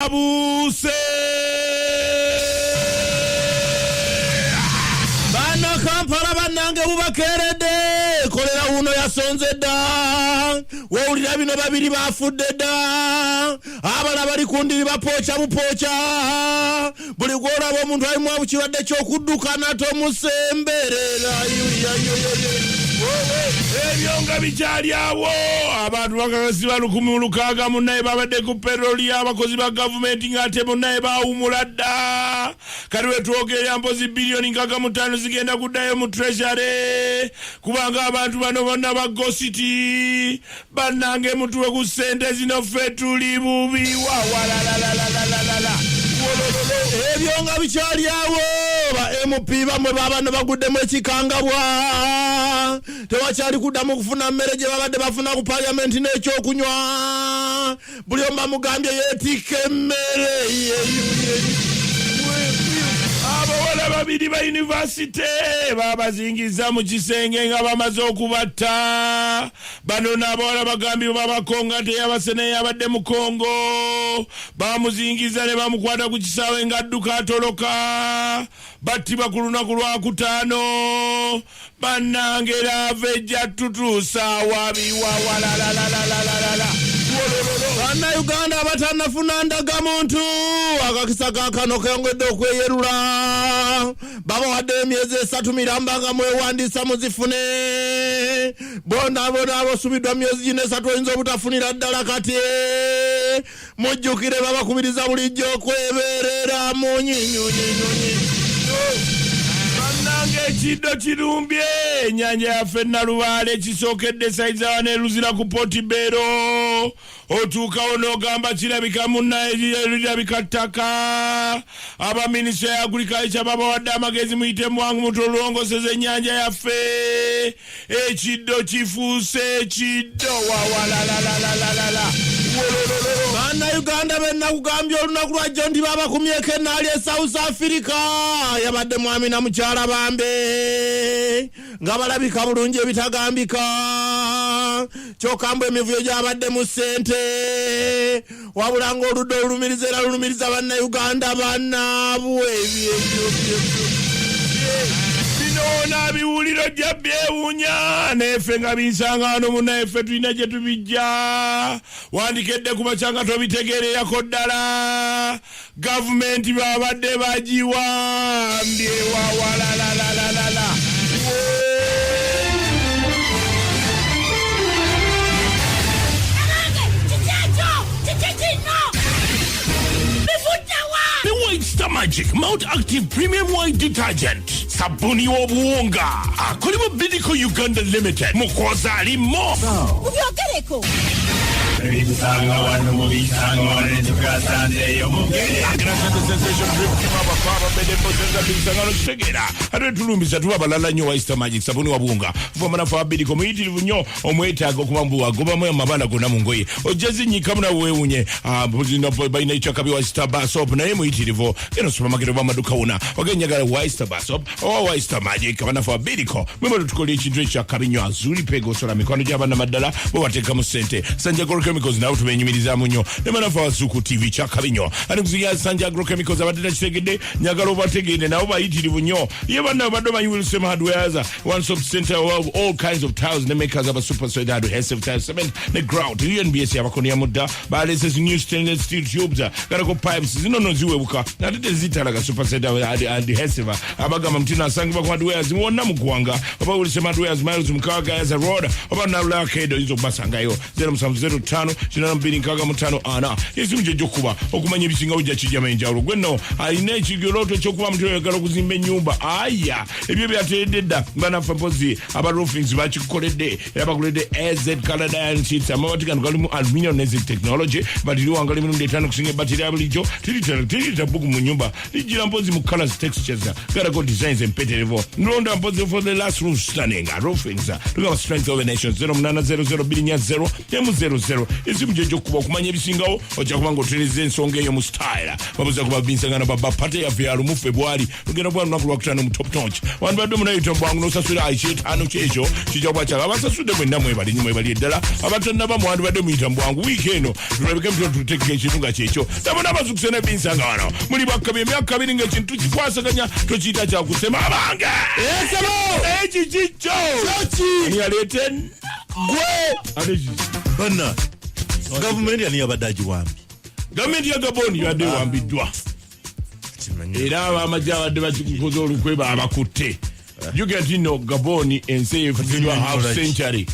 BITABUUSE bana Kampala banange bubakerede Cholera uno yasonze da wawulira bino babiri bafudde da abala bali kundiri bapocha bupocha buli gwolaba omuntu ali mu kirwadde ky'okuddukana tomusemberera ebyonga bikyali awo abantu bakakasibwa 1,600 munnaye babadde ku peroli abakozi ba gavumenti ng'ate munnaye bawumula dda kati wetwogerera mpozi biliyoni 65 zigenda kuddayo mu treasury kubanga abantu bano bonna bagositi bannange mutuwe ku ssente zino ffe tuli bubi wawalalalalala ebyonga bikyali awo ba MP bamwe babana baguddemu ekikangabwa tewakyali kuddamu kufuna mmere gye babadde bafuna ku parliament n'ekyokunywa buli omu bamugambye yeetikka emmere abawala babiri ba university babazingiza mu kisenge nga bamaze okubatta bano n'abawala bagambye babakonga teyabasene yabadde mu Kongo bamuzingiza ne bamukwata ku kisaawe ng'adduka atoloka battibwa ku lunaku lwakutaano bannange laava ejja tutuusa wabiwawalalalalala Bannayuganda abatannafuna ndagamuntu akakisa kakano kayongedde okweyerula babawadde emyezi 3 miramba nga mwewandisa muzifune bona abosubiddwa myezi 3 oyinza obutafunira ddala kati mujjukire babakubiriza bulijjo okweberera mu nyinyonyi bannange ekiddo kirumbye ennyanja yaffe Nalubaale kisookedde saiza wane luzira ku Potibero otuukawo n'ogamba kirabika munnaye lirabika ttaka abaminisita ya agriculture babawadde amagezi muyite mwangu muto olulongoseza ennyanja yaffe ekiddo kifuuse ekiddo wawalalalalala Bannayuganda bennakugambye olunaku lwajjo nti babakumyeko ennaali e South Africa yabadde mwami na mukyala bambe nga balabika bulungi ebitagambika kyokambwa emivuyo gyabadde mu ssente wabula nga oludda olumiriza era lulumiriza Bannayuganda bannaabwe bino biwuliro jja byewuunya neeffe nga binsangano munnaffe tulina gye tubijja wandikedde ku bakyanga tobitegeererako ddala gavumenti babadde bagiwambye wawalalalalala Magic Mount Active Premium White Detergent sabuni w'obuwunga akolebwa Bidco Uganda Limited mukoza alimo ubyogereko ebisanga wano mu bisanga wano tukasandeyo mugere agrashante sensation drip kimaba papa bedembo senza bisanga kitegeera ate tulumbiza tuba balala nnyo Easter Magic sabuni w'obuwunga vumana fa Bidco muyitirivu nnyo omwetaaga okubambu agobamu amabala gonna mu ngoye ojjazi nnyika muna weewunye buzino balina ekyakabi wa Easter Bar Soap naye muyitirivu eno supermarket oba amaduka wona wagenjagala Easter Bar Soap oba Easter Magic abana fa Bidco mwemwe tukola ekintu ekyakabi nnyo azuli pego osola mikwano gy'abaana maddala bo bateeka mu ssente Sanja Agrochemicals nawe tubenyumiriza munyo ne banafa wasuku TV kyakabi nnyo ani kuziya Sanja Agrochemicals abadde kitegedde nyagala obategedde nabo bayitirivu nnyo ye banna badde manyi Wilson Hardwares one stop center of all kinds of tiles ne makers of super solid adhesive tile cement ne grout UNBS abakonia mudda balese new stainless steel tubes garako pipes zino ziwebuka natete zitalaga super solid adhesive abagama mtina asangibwa ku hardwares wonna mu ggwanga oba Wilson Hardwares miles mukaga as a road oba Nalula Arcade izo basangayo 0705 725 ana yesimu gye jokuba okumanya ebisinga ujja kijama enjawulo gwenno alina ekigoloto ekyokuba mutwe yagala okuzimba ennyumba aya ebyo byateredde dda banafa mpozi aba roofings bakikoledde era bakoledde AZ Colored Iron Sheets amabati gano galimu aluminium ne zinc technology batiriwo angali mirundi 5 kusinga batiri ya bulijjo tirita buku mu nyumba lijira mpozi mu colors textures garako designs empeterevo nlonda mpozi for the last roof stunning roofings tugaba strength of the nation 0800 0 00 esimu gye kuba okumanya ebisingawo ojja kuba ng'otereza ensonga eyo mu style babuza kuba binsangana baba pate yaffe ya lumu February lugenda kuba lunaku lwakutaano mu top notch wantu badde munayita mbwangu n'osasula ekyetaano kyekyo kijja kuba kyala abasasudde mwenna mwebali eddala abatannaba mwantu badde muyita mbwangu wiiki eno tulabike mutyo tutekeka ekintu nga kyekyo tabona abazukuse ne binsanga wano muli bakkabi emyaka 2 ng'ekintu kikwasaganya tokiyita kyakusema abange eki kikyo ani yaleete gwe bana gavumenti ani yabadde agiwambi gavumenti ya Gabon yabadde ewambiddwa era abamajje abadde bakikoze olukwe babakutte juga nti no Gabon ensi efugiddwa half century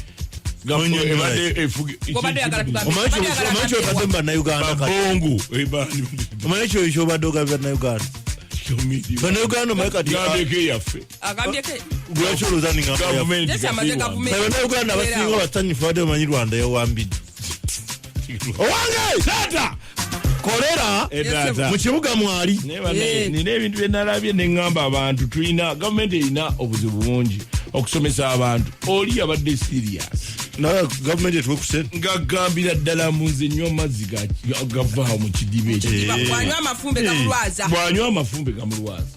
Cholera mu kibuga mwali nina ebintu bye nalabye ne ŋŋamba abantu tulina gavumenti erina obuzibu bungi okusomesa abantu oli yabadde serious gavumenti etwekuse ngagambira ddala munze nnyo amazzi gavaawo mu kidiba ekyo bwanywa amafumbe gamulwaza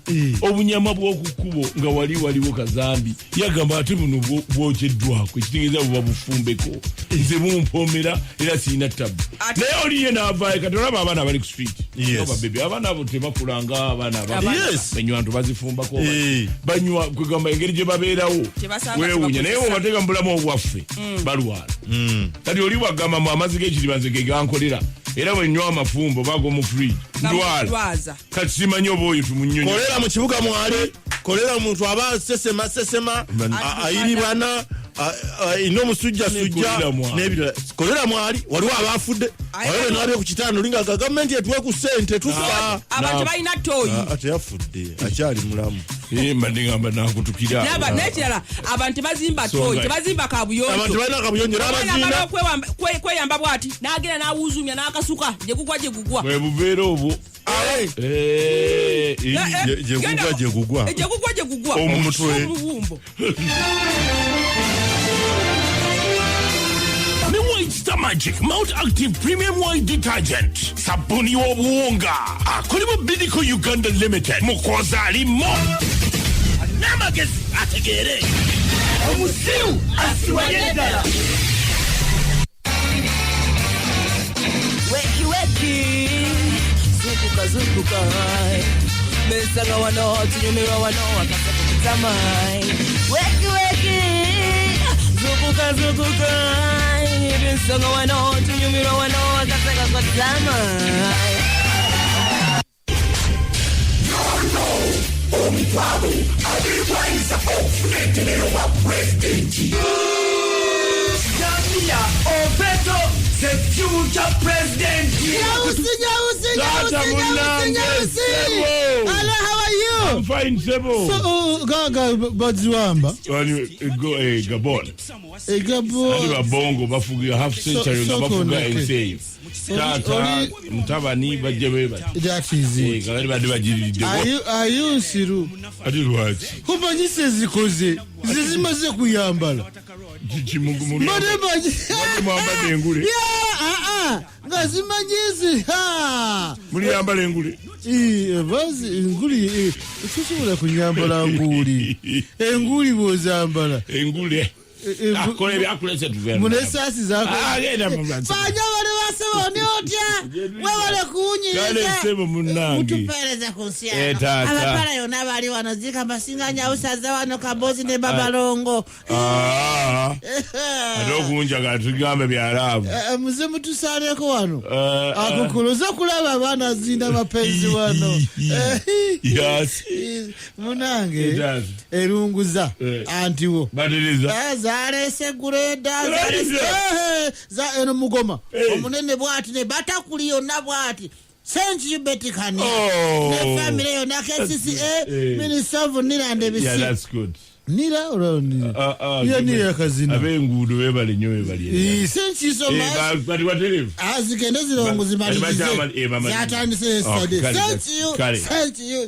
obunyama bw'oku kkubo nga waliwo kazambi yagamba ate buno bwokeddwako ekitegeeza buba bufumbeko nze bumpomera era sirina ttabu naye oliye n'avaayo kati olaba abaana bali ku street babebi abaana abo tebakulanga abaana banywantu bazifumbako banywa kwegamba engeri gye babeerawo weewuunya naye obateeka mu bulamu obwaffe balwala kati oli wagamba mu amazzi g'ekiriba nze ge gankolera era bwenywa amafumbo bago mu fridge ndwala kati simanyi oba oyo tumunyonyo Cholera mu kibuga mwali Cholera omuntu aba sesema ayiribana ino musujja n'ebirala Cholera mwali waliwo abafudde waliwo n'abye ku kitanda olinga gavumenti etwe ku ssente tufa abantu balina toyi ate yafudde akyali mulamu mbadde ngamba nakutukira n'ekirala abantu bazimba toyi tebazimba kabuyonjo abantu balina kabuyonjo n'abazina kweyamba bwati n'agenda n'awuuzumya n'akasuka gye gugwa bwe bubeera obwo gye gugwa omutwe Mr. Magic Mount Active Premium White Detergent sabuni w'obuwunga akolebwa Bidco Uganda Limited mukozi alimo n'amagezi ategeere omusiru asiwaye ddala weki zunguka mesanga wano tunyumirwa wano akasakutamai weki zunguka mesanga wano tunyumirwa wano akasakutamai Omipado, Adivisa, Ofunetero, President. Jamia, Obeto, the future president. Hello, how are you? I'm fine, Sebo. So, Gaga, Badziwamba. Gabon. Gabon. Ali bongo bafuga half century nga bafuga enseyo. Tata mtabani bajje beba. That is it. Kalali badde bajiridde. Are you Siru? Ati lwaki. Kupanyise zikoze. Zizimaze kuyambala. Chimugumuri. Madebaji. Mwambade engule. Yeah, ngazimanyise. Ha. Muri yambala engule. Bazi enguli tusobola kunyambala nguli. Enguli bozambala. Engule. Akole byakulese tuvera. Munesasi zako. Agenda mabasa. Fanya wale wasema ni otya. Wewe kunyiriza. Kale sebo munangi. Mutupereza kunsia. Abapala yona bali wanozika masinganya usaza wano kabozi ne babalongo. Adokunja gatugambe byarabu. Muze mutusaleko wano. Akukuloza kulaba bana zinda mapenzi wano. Yes. Munange. Erunguza. Antiwo. Badiriza. Zalese gureda zalese za eno mugoma omunene bwati ne batakuli yonna bwati senchi yubetikani ne family yonna KCCA Minister of Nila and yeah, that's good. Nila or Nila ya Nila kazina abengudu bebali nyo bebali senchi so much but what did azigende zilongo zimalize zatandise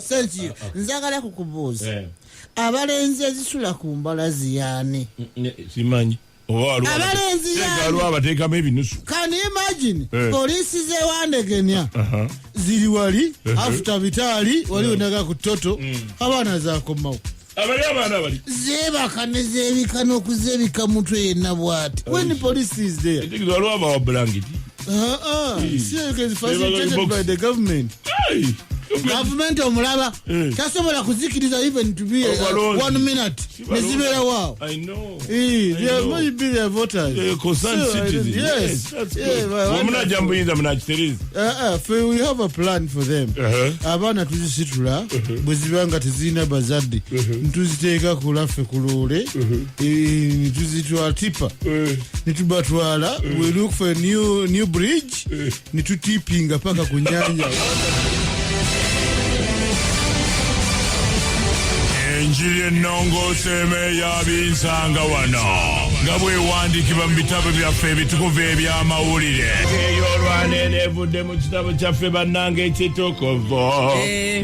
senchi you nzagala kukubuza abalenzi ezisula ku mbala ziyane simanyi abalenzi yalo abateekamu ebinusu. Can you imagine polisi zewandegenya ziri wali after bitali wali onaga ku toto abaana zakomawo abali abaana abali zebaka nezebika n'okuzebika mutwe yenna bwati when the police is there waliwo abawa blanket is facilitated by the government. Government omulaba tasobola kuzikiriza even to be 1 minute nezibera wao. I know. They might be their voters. Concerned citizens. Yes. That's good. Munajambuyiza munachitereza. We have a plan for them. Abaana tuzisitula bwezibanga tezina bazadde ntuziteeka kulaffe kulole ntuzitwala tipa nitubatwala we look for a new bridge nitutipinga paka ku nyanja. Enjiri ennongooseme yabinsanga wano nga bwewandikibwa mu bitabo byaffe ebitukuvu eby'amawulire ey'olwanene evudde mu kitabo kyaffe bannange ekitukuvu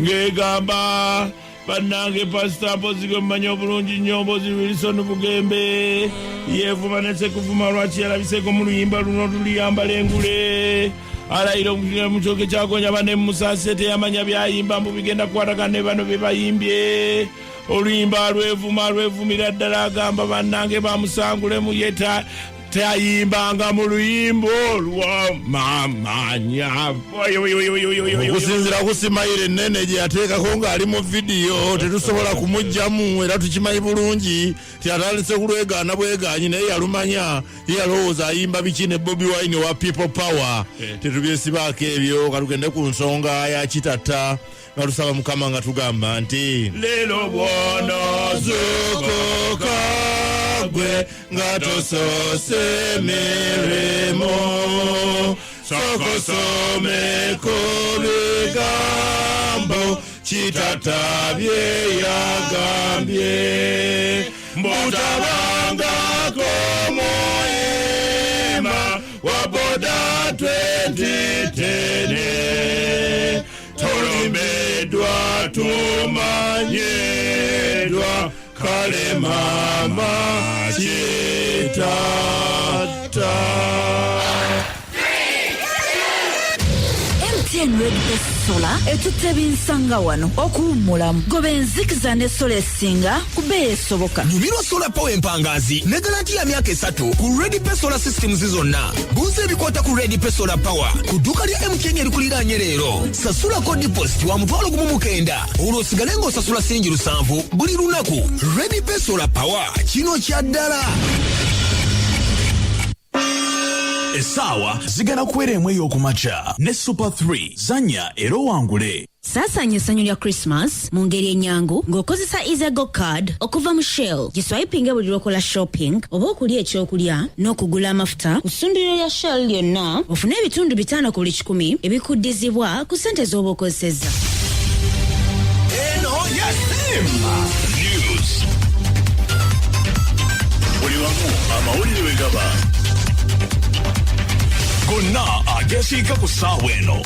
ng'egamba bannange pasita Mpozigo mmanyi obulungi nnyo Mpozi Wilson Bugembe yeevuma ne Ssekuvuma lwaki yalabiseko mu luyimba luno tuliyambala engule alayira mu kyoke kyagonya bane Musaase teyamanya byayimba mbu bigenda kukwatagana ne bano bye bayimbye oluyimba lwevumira ddala agamba bannange bamusangulemu yeta tayimbanga mu luyimbo lwa mamanya okusinzira ku simayire ennene gye yateekako ng'ali mu vidiyo tetusobola kumugjamu era tukimanyi bulungi tiyatandise kulwegaana bwegaanyi naye yalumanya yalowooza ayimba biki ne Bobi Wine wa People Power tetubyesibaako ebyo katugende ku nsonga ya kitatta nga tusaba Mukama nga tugamba nti leero bw'onoozuukuka gwe nga tosoose mirimo sokosomeko bigambo kitatta bye yagambye mbutabangako muhima wa boda 2010 tolombeddwa tumanyedwa kale mama kitata. MTN Red Best Solar etutte binsanga wano okuwummulamu goba enzikiza ne sola esinga ku bbeeyi esoboka. Nyumirwa solar power empangazi ne garanti ya myaka 3 ku Red Best Solar Systems zonna. Buuza ebikwata ku Red Best Solar Power ku dduuka lya MTN erikuliraanye leero. Sasula ko deposit wa mutwalo gumu mukenda olwo osigale ng'osasula sengi 7 buli lunaku. Red Best Solar Power kino kya ddala. Esawa zigana kuwera emwe y'okumakya ne Super 3 zanya era owangule. Saasanya essanyu lya Christmas mu ngeri ennyangu ng'okozesa Easygo card okuva mu Shell. Giswayipinga buli lw'okola shopping oba okulya ekyokulya n'okugula amafuta ku ssundiro lya Shell lyonna ofune ebitundu 5 ku buli 100 ebikuddizibwa ku ssente z'oba okozesezza. Eno yasimba news. Buli wamu amawulire we gaba. Gonna agesiika ku ssaawa eno.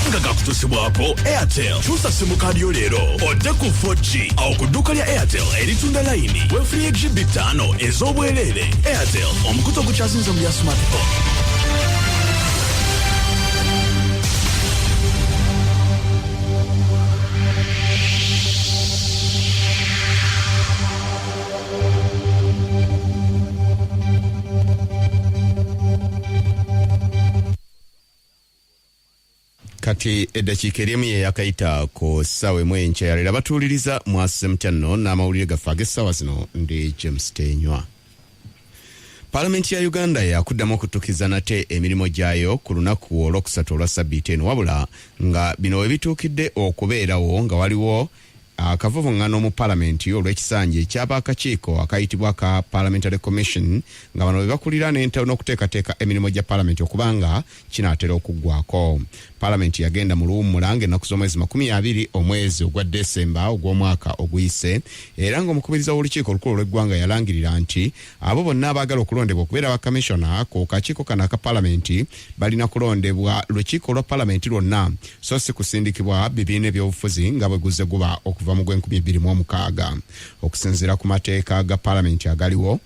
Nga gakutusibwako Airtel. Kyusa simu kaadi yo leero odde ku 4G awo ku dduuka lya Airtel eritunda layini weefunye GB 5 ez'obwereere. Airtel omukutu ogukyazinze mu bya smartphone. Kati eddakiika erimu ye yakayita ku ssaawa emu enkya leero batuuliriza mwasise mutya nno n'amawulire gaffe ag'essaawa zino ndi James Tenywa. Paalamenti ya Uganda yakuddamu okutuukiza nate emirimu gyayo ku lunaku olwokusatu olwa ssabbiiti eno wabula nga bino we bituukidde okubeerawo nga waliwo akavuvungano mu paalamenti olw'ekisanja eky'akakiiko akayitibwa ka Parliamentary Commission nga bano be bakulira n'okuteekateeka emirimu gya paalamenti okubanga kinaatera okuggwako. Parliament yagenda mu luwummula ennaku z'omwezi 20 omwezi ogwa Desemba ogw'omwaka oguyise, era ng'omukubiriza w'olukiiko olukulu lw'eggwanga yalangirira nti abo bonna abaagala okulondebwa okubeera bakamisona ku kakiiko kano aka Parliament balina kulondebwa lukiiko lwa Parliament lwonna, so si kusindikibwa bibiina ebyobufuzi nga bwe guzze guba okuva mu gw'2026. Okusinziira ku mateeka ga Parliament agaliwo,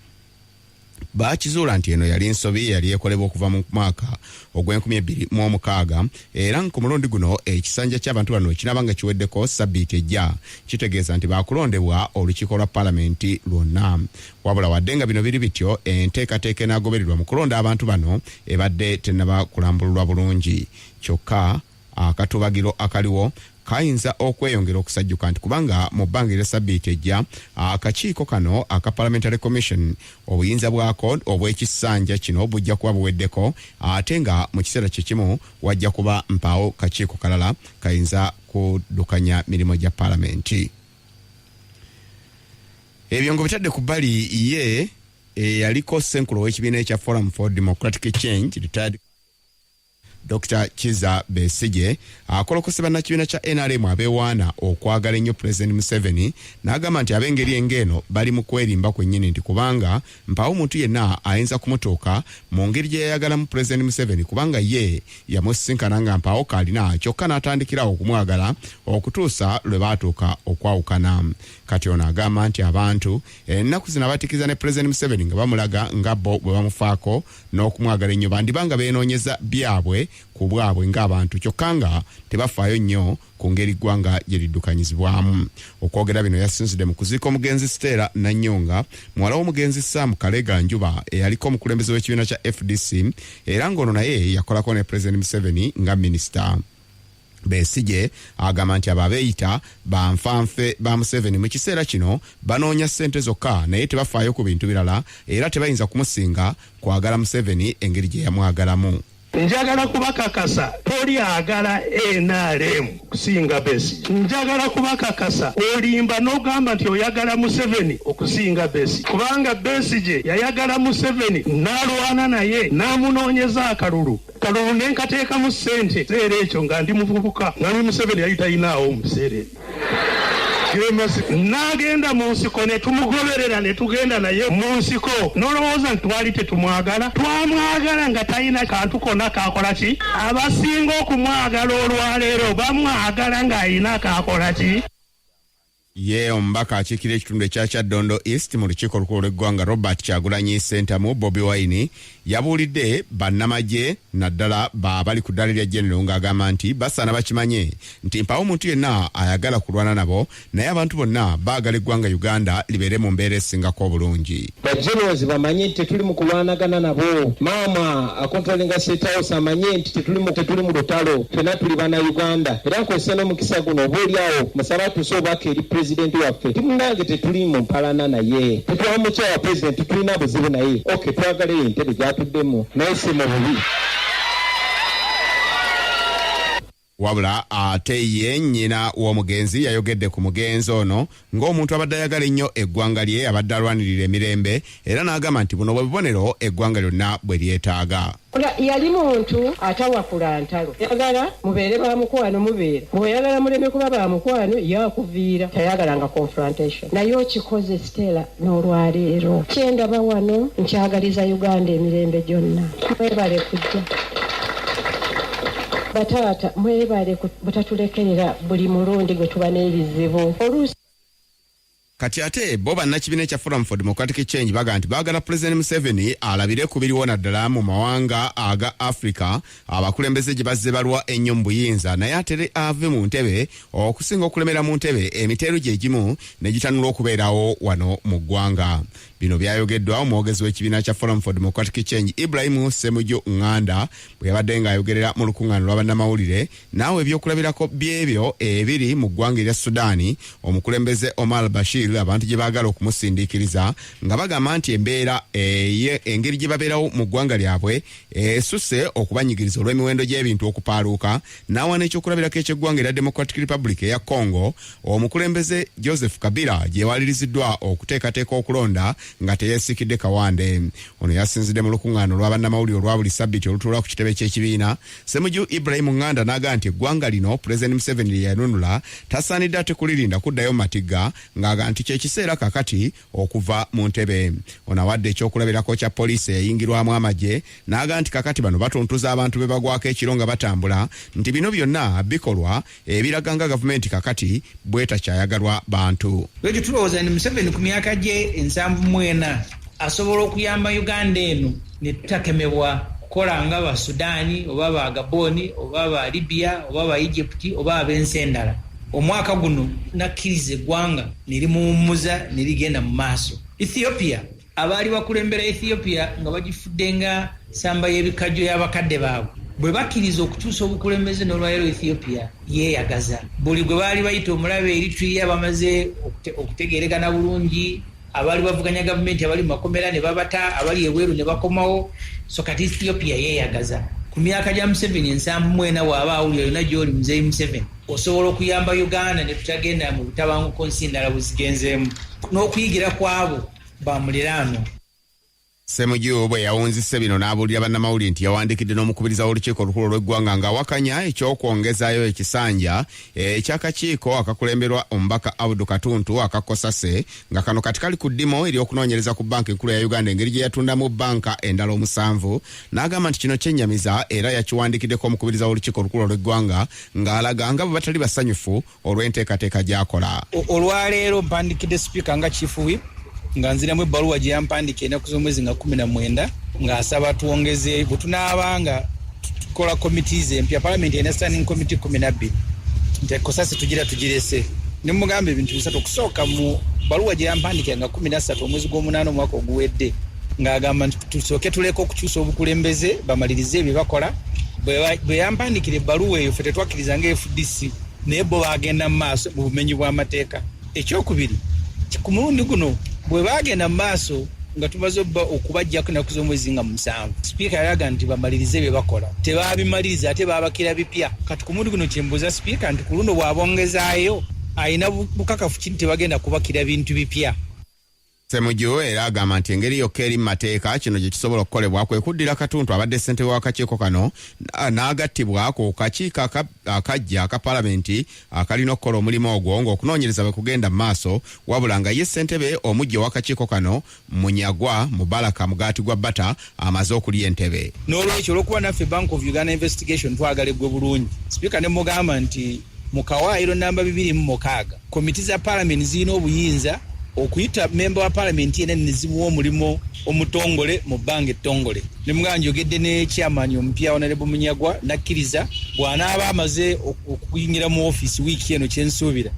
bakizuula nti eno yali ensobi yali ekolebwa okuva mu mwaka ogw'2026, era ku mulundi guno ekisanja ky'abantu bano kinaba nga kiweddeko sabbiiti ejja, kitegeeza nti baakulondebwa olukiiko lwa Parliament lwonna. Wabula wadde nga bino biri bityo, enteekateeka enaagobererwa mu kulonda abantu bano ebadde tennaba kulambululwa bulungi, kyokka akatubagiro akaliwo kayinza okweyongera okusajjuka nti kubanga mu bbanga erya sabbiiti ejja akakiiko kano aka Parliamentary Commission obuyinza bwako obw'ekisanja kino bujja kuba buweddeko, ate nga mu kiseera kyekimu wajja kuba mpaawo kakiiko kalala kayinza kuddukanya mirimu gya Parliament. Ebyo ngo bitadde ku bbali ye yaliko Ssenkulu w'ekibiina ekya Forum for Democratic Change retired Dr. Kiza Besigye akolokose bannakibiina kya NRM abeewaana okwagala ennyo President Museveni, n'agamba nti ab'engeri engeno bali mu kwerimba kwennyini nti kubanga mpaawo omuntu yenna ayinza kumutuuka mu ngeri gye yayagalamu President Museveni, kubanga ye yamusisinkana nga mpaawo kaalina kyokka n'atandikirawo okumwagala okutuusa lwe baatuuka okwawukana. Kati ono agamba nti abantu ennaku zino abatikiza ne President Museveni nga bamulaga nga bo bwe bamufaako n'okumwagala ennyo bandibanga beenoonyeza byabwe ku bwabwe ng'abantu, kyokka nga tebafaayo nnyo ku ngeri ggwanga gye liddukanyizibwamu. Okwogera bino yasinzidde mu kuziika omugenzi Stella Nanyonga, muwala w'omugenzi Sam Kalega Njuba eyaliko omukulembeze w'ekibiina kya FDC, era ng'ono naye yakolako ne President Museveni nga minisita. Besigye agamba nti abo abeeyita banfanfe ba Museveni mu kiseera kino banoonya ssente zokka naye tebafaayo ku bintu birala, era tebayinza kumusinga kwagala Museveni engeri gye yamwagalamu. Njagala kubakakasa toli agala NRM kusinga Besigye. Njagala kubakakasa olimba n'ogamba nti oyagala Museveni okusinga Besigye, kubanga Besigye yayagala Museveni n'alwana naye n'amunoonyeza akalulu nenkateeka mu ssente. Seera ekyo nga ndi muvubuka nami Museveni yali tayinaawo mu biseera n'agenda mu nsiko ne tumugoberera ne tugenda naye mu nsiko, n'olowooza nti twali tetumwagala? Twamwagala nga talina kantu konna kakola ki? Abasinga okumwagala olwaleero bamwagala ng'alina kakola ki? Ye omubaka akiikira ekitundu ekya Kyaddondo East mu lukiiko olukulu lw'eggwanga Robert Kyagulanyi Ssentamu Bobi Wine yabuulidde bannamagye naddala bali ku ddaala lya General ng'agamba nti basaana bakimanye nti mpaawo omuntu yenna ayagala kulwana nabo, naye abantu bonna baagala eggwanga Uganda libeere mu mbeera esingako obulungi. Bajenerals bamanye nti tetuli mu kulwanagana nabo. Maama akontrolinga State House amanye nti tetuli mu lutalo, ffenna tuli bana Uganda. Era nkozesa n'omukisa guno oboolyawo musaba tusoobaka eri President waffe timunange tetuli mu mpalana naye, tetwamukyawa President tulina buzibu naye, oke twagala entebe gyatuddemu naye si mu bubi. Wabula ate ye nnyina w'omugenzi yayogedde ku mugenzi ono ng'omuntu abadde ayagala ennyo eggwanga lye, abadde alwanirira emirembe, era n'agamba nti buno bwe bubonero eggwanga lyonna bwe lyetaaga. Yali muntu atawakula ntalo, yagala mubeere bamukwano mubeere, bw'oyagala muleme kuba bamukwano yakuviira, tayagalanga confrontation. Naye okikoze Stella n'olwaleero kyendaba wano nkyagaliza Uganda emirembe gyonna. Mwebale kujja bataata, mwebale butatulekerera buli mulundi gwe tuba n'ebizibu. Kati ate bo bannakibiina ekya Forum for Democratic Change baga nti baagala President Museveni alabire ku biriwo naddala mu mawanga aga Africa abakulembeze gye bazze balwa ennyo mu buyinza, naye ate ave mu ntebe okusinga okulemera mu ntebe emiteeru gye gimu ne gitanula okubeerawo wano mu ggwanga. Bino byayogeddwa omwogezi w'ekibiina kya Forum for Democratic Change Ibrahim Ssemujju Nganda bwe yabadde ng'ayogerera mu lukuŋŋaana lw'abannamawulire naawe ebyokulabirako by'ebyo ebiri mu ggwanga erya Sudaani. Omukulembeze Omar Bashir Hill abantu gye baagala okumusindiikiriza nga bagamba nti embeera engeri gye babeerawo mu ggwanga lyabwe esusse okubanyigiriza olw'emiwendo gy'ebintu okupaaluuka n'awana ekyokulabirako eky'eggwanga era Democratic Republic eya Congo omukulembeze Joseph Kabila gye waliriziddwa okuteekateeka okulonda nga teyeesikidde kawande. Ono yasinzidde mu lukuŋŋaano olwa bannamawulire olwa buli ssabbiiti olutuula ku kitebe ky'ekibiina. Ssemujju Ibrahim Nganda n'agamba nti eggwanga lino Pulezidenti Museveni lye yanunula tasaanidde ate kulirinda kuddayo mu matigga ng'agamba nti kye kiseera kakati okuva mu ntebe. Ono awadde ekyokulabirako kya poliisi eyayingirwamu amagye n'agamba nti kakati bano batuntuza abantu be bagwako ekiro nga batambula nti bino byonna bikolwa ebiraga nga gavumenti kakati bwetakyayagalwa bantu. Lwekyo tulowooza ni Museveni ku myaka gye 74 asobola okuyamba Uganda eno ne tutakemebwa kukola nga ba Sudaani oba ba Gaboni oba ba Libya oba ba Egypt oba ab'ensi endala. Omwaka guno nakkiriza eggwanga nerimuwummuza nerigenda mu maaso. Ethiopia abaali bakulembera Ethiopia nga bagifudde nga samba y'ebikajjo y'abakadde baabwe bwe bakkiriza okukyusa obukulembeze n'olwaleero Ethiopia yeeyagaza. Buli gwe baali bayita omulabe Eritrea bamaze okutegeeregana bulungi, abaali bavuganya gavumenti abali mu makomera ne babata, abali ebweru ne bakomawo. So kati Ethiopia yeeyagaza. Ku myaka gya Museveni 74 bw'aba awulira yonna gy'oli muzeeyi Museveni osobola okuyamba Uganda ne tutagenda mu butabanguko nsi endala buzigenzeemu n'okuyigira kwabo bamuliraano. Ssemujju bwe yawunzise bino n'abuulira bannamawulire nti yawandiikidde n'omukubiriza w'olukiiko olukulu olw'eggwanga ng'awakanya eky'okwongezaayo ekisanja eky'akakiiko akakulemberwa omubaka Abdu Katuntu akakosase nga kano kati kali ku ddimo ery'okunoonyereza ku banka enkulu ya Uganda engeri gye yatundamu banka endala 7 n'agamba nti kino kyennyamiza era yakiwandiikiddeko omukubiriza w'olukiiko olukulu olw'eggwanga ng'alaga nga bwe batali basanyufu olw'enteekateeka gy'akola. Olwaleero mpandikidde sipiika nga chief whip nga nziramu ebbaluwa gye yampandika ennaku z'omwezi nga 19 ng'asaba tuwongeze bwe tunaabanga tukola committees empya palamenti ena standing committee 12 nti kosasi tugira tugirese ne mugamba ebintu bisatu okusooka mu bbaluwa gye yampandika nga 13 omwezi gw'omunaana omwaka oguwedde ng'agamba nti tusooke tuleka okukyusa obukulembeze bamalirize ebyo bakola bwe yampandikira ebbaluwa eyo ffe tetwakkiriza nga FDC naye bo baagenda mu maaso mu bumenyi bw'amateeka. Ekyokubiri ku mulundi guno bwe bagenda mu maaso nga tumaze okubajjako ennaku z'omwezi nga 7 sipiika yalaga nti bamalirize bye bakola tebabimaliriza ate babakira bipya. Kati ku mulundi guno kyembuuza sipiika nti ku luno bw'abongezaayo alina bukakafu kiri tebagenda kubakira bintu bipya. Ssemujju era agamba nti engeri yokka eri mu mateeka kino gye kisobola okukolebwa kwe kuddira Katuntu abadde ssentebe w'akakiiko kano n'agattibwa ku kakiiko akajja aka palamenti akalina okukola omulimu ogwo ng'okunoonyereza bwe kugenda mu maaso wabula nga ye ssentebe omujja w'akakiiko kano Munyagwa Mubaraka Mugaati gwa Bata amaze okulya entebe. N'olwekyo olw'okuba naffe Bank of Uganda investigation twagala eggwe bulungi sipiika ne mugamba nti mu kawaayiro namba 26 komiti za palamenti zirina obuyinza okuyita member wa parliament yene nizimuwa omulimo omutongole mu bbanga ettongole. Ne muganga njogedde ne chairman ompya Honorable Munyagwa nakkiriza bw'anaaba amaze okuyingira mu office wiiki eno kyensuubira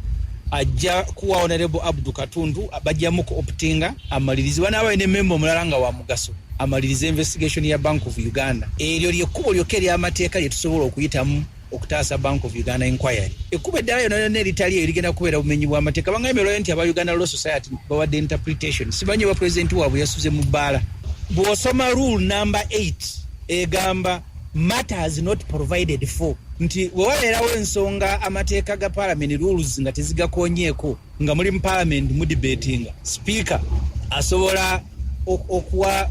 ajja kuwa Honorable Abdu Katuntu bajjamu ku optinga amalirizi banaaba ne member omulala nga wa mugaso amaliriza investigation ya Bank of Uganda. Eryo lyekkubo lyokka ery'amateeka lye tusobola okuyitamu okutaasa Bank of Uganda inquiry. Ekkubo eddala yonna neritali erigenda kubeera bumenyi bw'amateeka bangayemerwayo nti aba Uganda Law Society bawadde interpretation simanyi oba pulezidenti waabwe yasuze mu bbaala. Bw'osoma rule number 8 egamba matters not provided for nti wewabeerawo ensonga amateeka ga parliament rules nga tezigakonyeeko nga muli mu parliament mu debatinga speaker asobola okuwa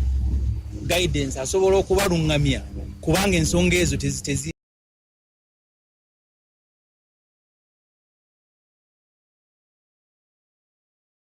guidance asobola okubalungamya kubanga ensonga ezo tezi